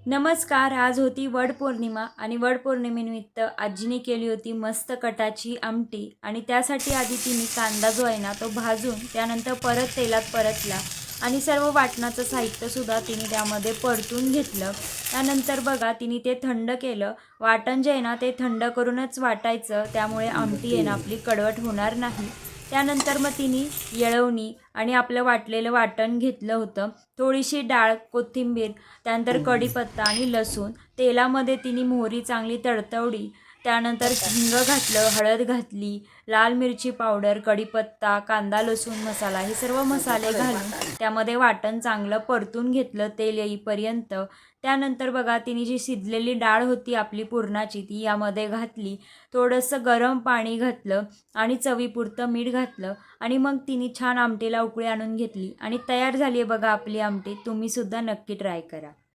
नमस्कार. आज होती वटपौर्णिमा आणि वटपौर्णिमेनिमित्त आजीने केली होती मस्त कटाची आमटी आणि त्यासाठी आधी तिने कांदा जो आहे ना तो भाजून त्यानंतर परत तेलात परतला आणि सर्व वाटणाचं साहित्यसुद्धा तिने त्यामध्ये परतून घेतलं. त्यानंतर बघा तिने ते थंड केलं. वाटण जे आहे ना ते थंड करूनच वाटायचं, त्यामुळे आमटी आहे ना आपली कडवट होणार नाही. त्यानंतर मग तिने येळवणी आणि आपलं वाटलेलं वाटण घेतलं होतं. थोडीशी डाळ, कोथिंबीर, त्यानंतर कढीपत्ता आणि लसूण तेलामध्ये तिने मोहरी चांगली तडतवली. त्यानंतर हिंग घातलं, हळद घातली, लाल मिरची पावडर, कढीपत्ता, कांदा, लसूण मसाला हे सर्व मसाले घालून त्यामध्ये वाटण चांगलं परतून घेतलं तेल येईपर्यंत. त्यानंतर बघा तिने जी शिजलेली डाळ होती आपली पुरणाची ती यामध्ये घातली. थोडंसं गरम पाणी घातलं आणि चवीपुरतं मीठ घातलं आणि मग तिने छान आमटीला उकळी आणून घेतली आणि तयार झाली आहे बघा आपली आमटी. तुम्हीसुद्धा नक्की ट्राय करा.